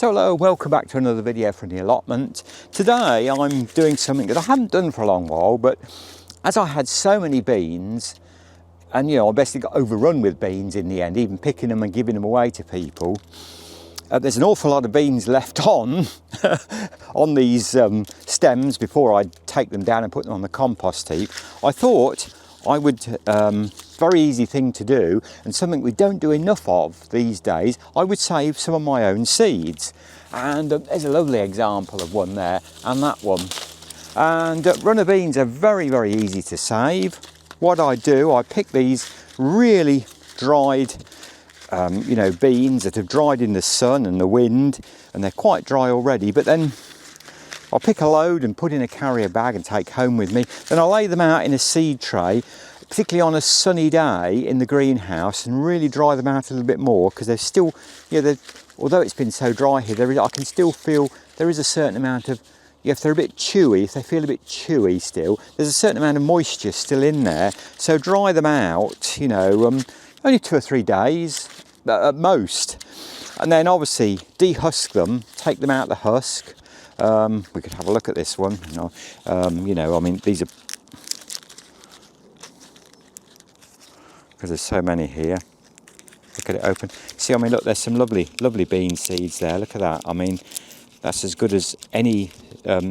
So hello, welcome back to another video from the allotment. Today I'm doing something that I haven't done for a long while, but as I had so many beans, and I basically got overrun with beans in the end, even picking them and giving them away to people. There's an awful lot of beans left on on these stems before I take them down and put them on the compost heap. I thought I would, very easy thing to do, and something we don't do enough of these days, I would save some of my own seeds. And there's a lovely example of one there, and that one. And runner beans are very, very easy to save. What I do, I pick these really dried beans that have dried in the sun and the wind, and they're quite dry already, but then I'll pick a load and put in a carrier bag and take home with me. Then I'll lay them out in a seed tray, particularly on a sunny day in the greenhouse, and really dry them out a little bit more, because they're still, although it's been so dry here, I can still feel there is a certain amount of, if they're a bit chewy, if they feel a bit chewy still, there's a certain amount of moisture still in there. So dry them out, only 2 or 3 days at most. And then obviously dehusk them, take them out the husk. We could have a look at this one. These are, because there's so many here. Look at it open. See, look, there's some lovely bean seeds there. Look at that. That's as good as any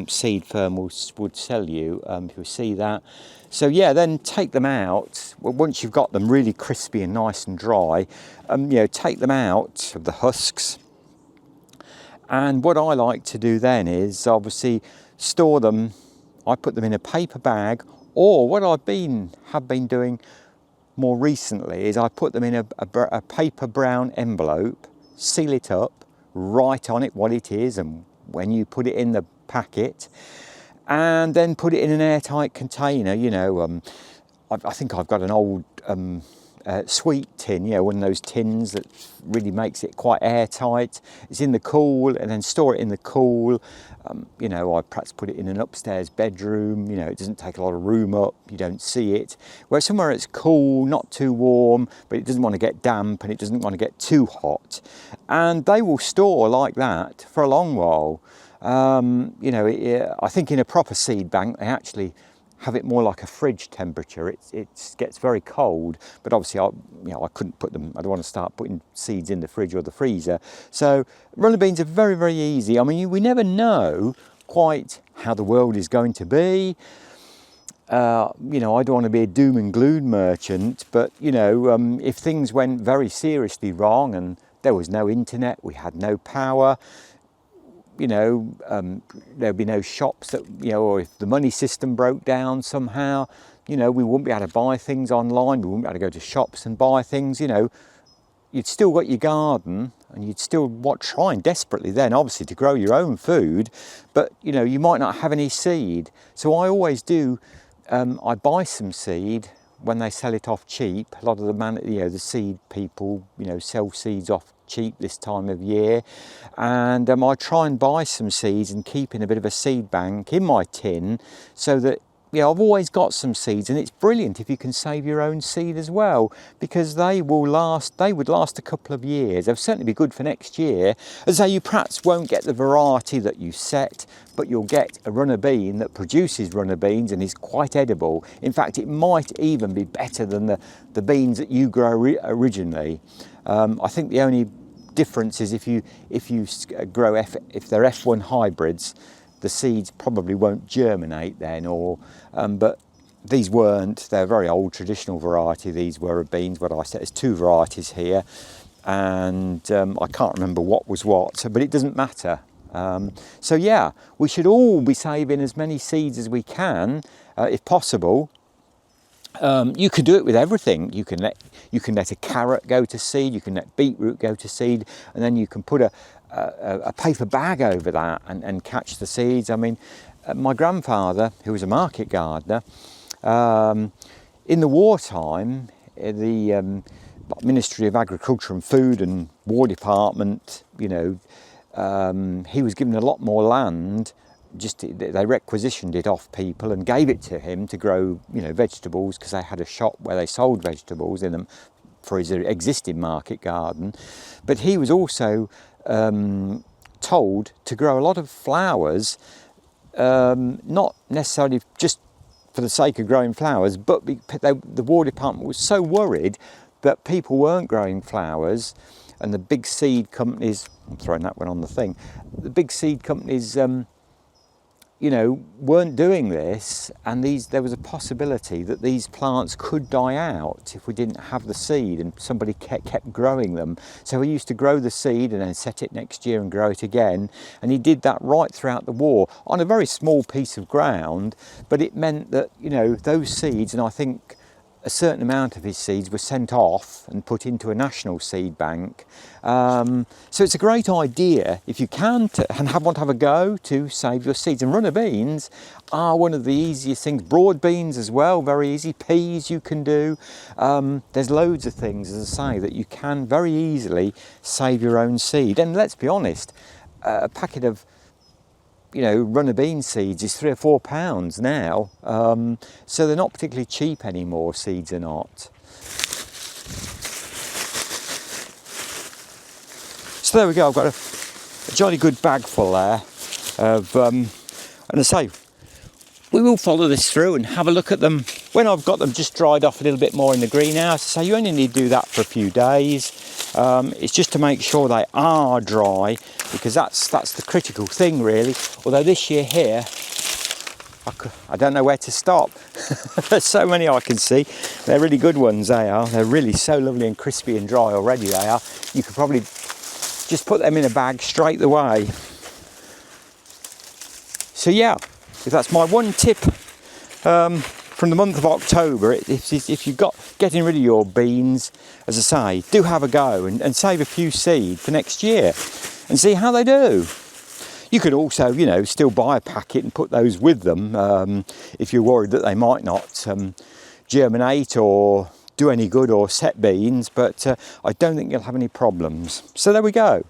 seed firm would sell you, if you see that. So yeah, then take them out. Well, once you've got them really crispy and nice and dry, take them out of the husks. And what I like to do then is obviously store them. I put them in a paper bag, or what have been doing more recently is I put them in a paper brown envelope, seal it up, write on it what it is and when you put it in the packet, and then put it in an airtight container. I think I've got an old sweet tin, one of those tins that really makes it quite airtight. It's in the cool, and then store it in the cool. I perhaps put it in an upstairs bedroom. It doesn't take a lot of room up, you don't see it. Where somewhere it's cool, not too warm, but it doesn't want to get damp and it doesn't want to get too hot. And they will store like that for a long while. I think in a proper seed bank, they actually have it more like a fridge temperature. It gets very cold, but obviously I couldn't put them, I don't want to start putting seeds in the fridge or the freezer. So runner beans are very, very easy. We never know quite how the world is going to be. I don't want to be a doom and gloom merchant, but if things went very seriously wrong and there was no internet, we had no power, there'd be no shops that, or if the money system broke down somehow, we wouldn't be able to buy things online, we wouldn't be able to go to shops and buy things, you'd still got your garden and you'd still trying desperately then obviously to grow your own food, but you might not have any seed. So I always do, I buy some seed when they sell it off cheap. A lot of the seed people, sell seeds off cheap this time of year, and I try and buy some seeds and keep in a bit of a seed bank in my tin, so that I've always got some seeds. And it's brilliant if you can save your own seed as well, because they would last a couple of years. They'll certainly be good for next year. As I say, you perhaps won't get the variety that you set, but you'll get a runner bean that produces runner beans and is quite edible. In fact, it might even be better than the beans that you grow originally. I think the only difference is if you grow if they're F1 hybrids, the seeds probably won't germinate then, but these weren't. They're a very old traditional variety. These were of beans. What I said, there's 2 varieties here, and I can't remember what was what, but it doesn't matter. So yeah, we should all be saving as many seeds as we can, if possible. You can do it with everything. You can let a carrot go to seed, you can let beetroot go to seed, and then you can put a paper bag over that and catch the seeds. My grandfather, who was a market gardener, in the wartime, the Ministry of Agriculture and Food and War Department, he was given a lot more land. They requisitioned it off people and gave it to him to grow, vegetables, because they had a shop where they sold vegetables in them for his existing market garden. But he was also told to grow a lot of flowers, not necessarily just for the sake of growing flowers, but the War Department was so worried that people weren't growing flowers, and the big seed companies, I'm throwing that one on the thing, the big seed companies, you know, weren't doing this, and there was a possibility that these plants could die out if we didn't have the seed and somebody kept growing them. So he used to grow the seed and then set it next year and grow it again, and he did that right throughout the war on a very small piece of ground, but it meant that, you know, those seeds, and I think a certain amount of his seeds were sent off and put into a national seed bank. So it's a great idea if you can want to have a go to save your seeds. And runner beans are one of the easiest things. Broad beans as well, very easy. Peas you can do. There's loads of things, as I say, that you can very easily save your own seed. And let's be honest, a packet of, you know, runner bean seeds is £3 or £4 now, so they're not particularly cheap anymore, seeds are not. So there we go, I've got a jolly good bag full there of, and I say, we will follow this through and have a look at them when I've got them just dried off a little bit more in the greenhouse. So you only need to do that for a few days. It's just to make sure they are dry, because that's the critical thing really. Although this year here, I don't know where to stop. There's so many I can see. They're really good ones, they are. They're really so lovely and crispy and dry already, they are. You could probably just put them in a bag straight away. So yeah, if that's my one tip from the month of October, if you've got getting rid of your beans, as I say, do have a go and save a few seed for next year and see how they do. You could also, you know, still buy a packet and put those with them if you're worried that they might not germinate or do any good or set beans, but I don't think you'll have any problems. So there we go.